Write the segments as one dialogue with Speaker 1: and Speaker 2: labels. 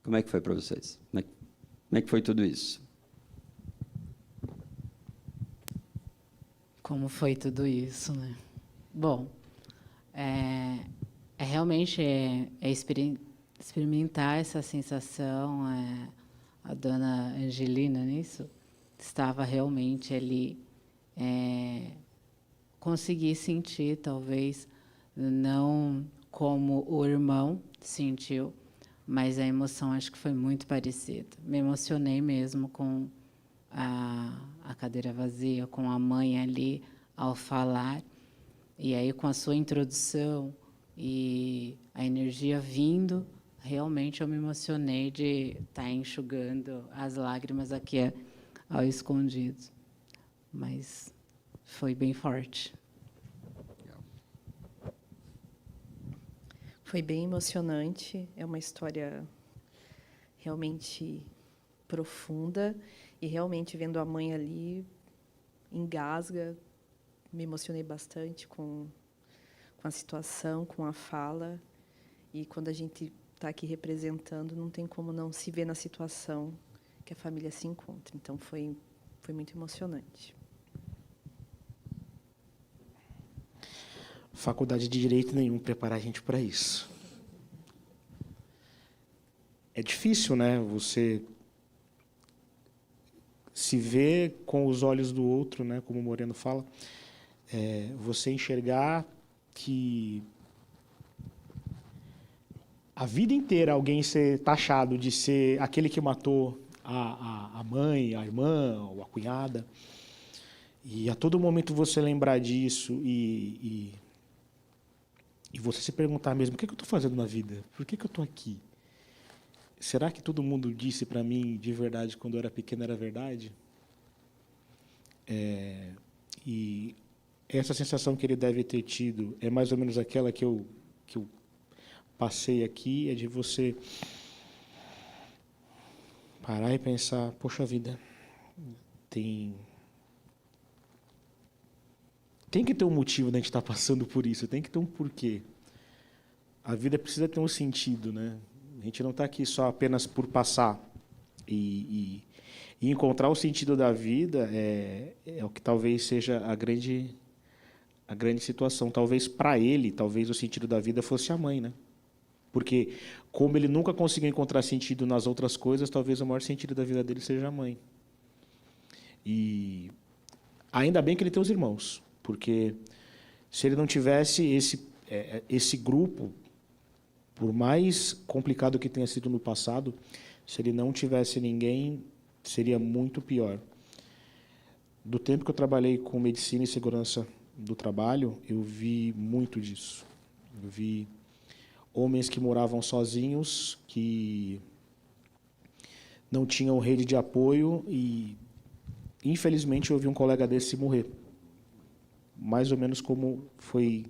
Speaker 1: Como é que foi para vocês? Como é que foi tudo isso?
Speaker 2: Como foi tudo isso, né? Bom, realmente experimentar essa sensação. A dona Angelina, nisso, estava realmente ali, conseguir sentir, talvez, não como o irmão sentiu, mas a emoção acho que foi muito parecida. Me emocionei mesmo com a cadeira vazia, com a mãe ali ao falar, e aí com a sua introdução e a energia vindo, realmente eu me emocionei de estar enxugando as lágrimas aqui ao escondido, mas foi bem forte.
Speaker 3: Foi bem emocionante, é uma história realmente profunda, e realmente vendo a mãe ali, engasga, me emocionei bastante com a situação, com a fala, e quando a gente está aqui representando, não tem como não se ver na situação que a família se encontra. Então, foi muito emocionante.
Speaker 4: Faculdade de Direito nenhum prepara a gente para isso. É difícil, né? Você se ver com os olhos do outro, né? Como o Moreno fala, você enxergar que a vida inteira alguém ser taxado de ser aquele que matou a mãe, a irmã ou a cunhada, e a todo momento você lembrar disso e você se perguntar mesmo, o que eu estou fazendo na vida? Por que eu estou aqui? Será que todo mundo disse para mim de verdade quando eu era pequeno era verdade? E essa sensação que ele deve ter tido é mais ou menos aquela que eu passei aqui, é de você parar e pensar, poxa vida, tem que ter um motivo de a gente estar passando por isso, tem que ter um porquê. A vida precisa ter um sentido, né? A gente não está aqui só apenas por passar. E encontrar o sentido da vida é o que talvez seja a grande situação. Talvez para ele, talvez o sentido da vida fosse a mãe, né? Porque como ele nunca conseguiu encontrar sentido nas outras coisas, talvez o maior sentido da vida dele seja a mãe. E ainda bem que ele tem os irmãos, porque se ele não tivesse esse grupo, por mais complicado que tenha sido no passado, se ele não tivesse ninguém, seria muito pior. Do tempo que eu trabalhei com medicina e segurança do trabalho, eu vi muito disso. Eu vi homens que moravam sozinhos, que não tinham rede de apoio e, infelizmente, eu vi um colega desse morrer. Mais ou menos como foi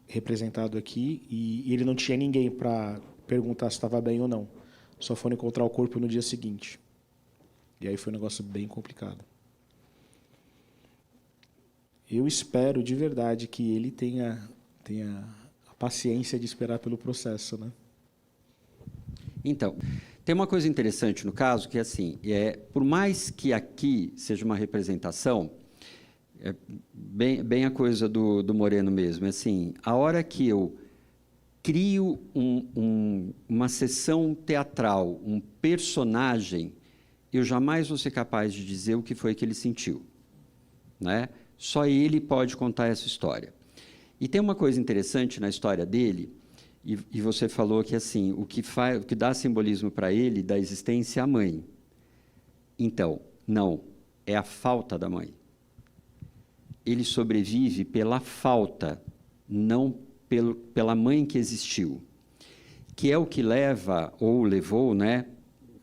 Speaker 4: representado aqui, e ele não tinha ninguém para perguntar se estava bem ou não. Só foram encontrar o corpo no dia seguinte. E aí foi um negócio bem complicado. Eu espero, de verdade, que ele tenha a paciência de esperar pelo processo, né?
Speaker 1: Então, tem uma coisa interessante no caso, que é assim, por mais que aqui seja uma representação, bem a coisa do Moreno mesmo, é assim, a hora que eu crio uma sessão teatral, um personagem, eu jamais vou ser capaz de dizer o que foi que ele sentiu, né? Só ele pode contar essa história. E tem uma coisa interessante na história dele, e você falou que assim, o que dá simbolismo para ele da existência é a mãe. Então, não, é a falta da mãe. Ele sobrevive pela falta, não pela mãe que existiu, que é o que leva, ou levou, né,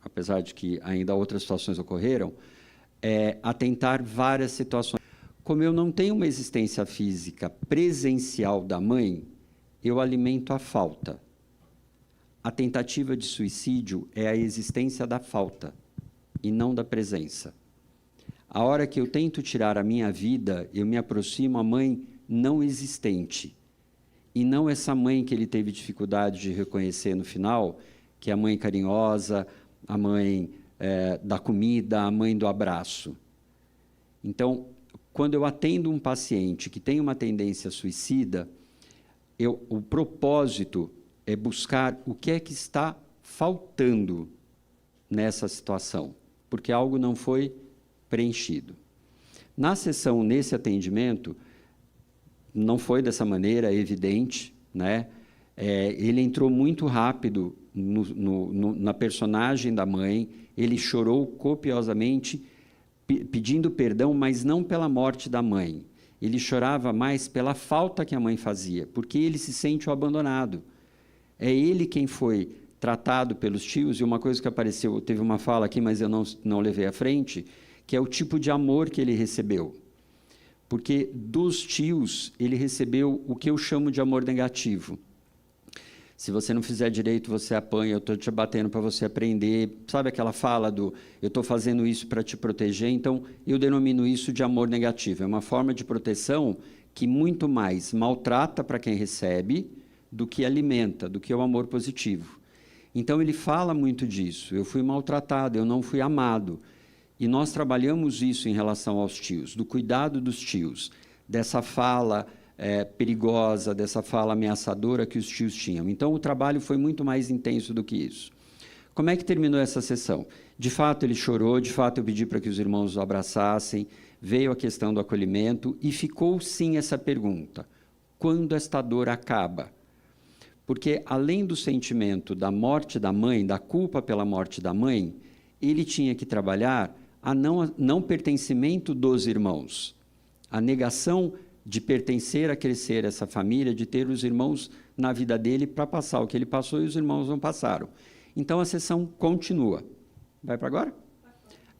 Speaker 1: apesar de que ainda outras situações ocorreram, a tentar várias situações. Como eu não tenho uma existência física presencial da mãe, eu alimento a falta. A tentativa de suicídio é a existência da falta, e não da presença. A hora que eu tento tirar a minha vida, eu me aproximo à mãe não existente. E não essa mãe que ele teve dificuldade de reconhecer no final, que é a mãe carinhosa, a mãe da comida, a mãe do abraço. Então, quando eu atendo um paciente que tem uma tendência suicida, o propósito é buscar o que é que está faltando nessa situação, porque algo não foi preenchido. Na sessão, nesse atendimento, não foi dessa maneira, é evidente, né? Ele entrou muito rápido na personagem da mãe, ele chorou copiosamente, pedindo perdão, mas não pela morte da mãe. Ele chorava mais pela falta que a mãe fazia, porque ele se sente o abandonado. É ele quem foi tratado pelos tios, e uma coisa que apareceu, teve uma fala aqui, mas eu não levei à frente, que é o tipo de amor que ele recebeu. Porque dos tios, ele recebeu o que eu chamo de amor negativo. Se você não fizer direito, você apanha, eu estou te batendo para você aprender. Sabe aquela fala do eu estou fazendo isso para te proteger? Então, eu denomino isso de amor negativo. É uma forma de proteção que muito mais maltrata para quem recebe do que alimenta, do que o amor positivo. Então, ele fala muito disso. Eu fui maltratado, eu não fui amado. E nós trabalhamos isso em relação aos tios, do cuidado dos tios, dessa fala perigosa, dessa fala ameaçadora que os tios tinham. Então, o trabalho foi muito mais intenso do que isso. Como é que terminou essa sessão? De fato, ele chorou, de fato, eu pedi para que os irmãos o abraçassem, veio a questão do acolhimento e ficou, sim, essa pergunta: quando esta dor acaba? Porque, além do sentimento da morte da mãe, da culpa pela morte da mãe, ele tinha que trabalhar a não pertencimento dos irmãos, a negação de pertencer a crescer essa família, de ter os irmãos na vida dele para passar o que ele passou e os irmãos não passaram. Então, a sessão continua. Vai para agora?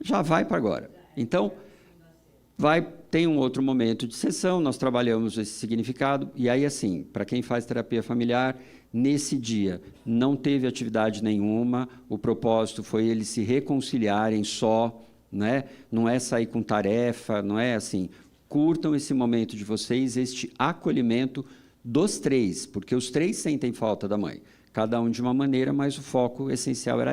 Speaker 1: Já vai para agora. Então, tem um outro momento de sessão, nós trabalhamos esse significado, e aí, assim, para quem faz terapia familiar, nesse dia não teve atividade nenhuma, o propósito foi eles se reconciliarem só, né? Não é sair com tarefa, não é assim. Curtam esse momento de vocês, este acolhimento dos três, porque os três sentem falta da mãe, cada um de uma maneira, mas o foco essencial era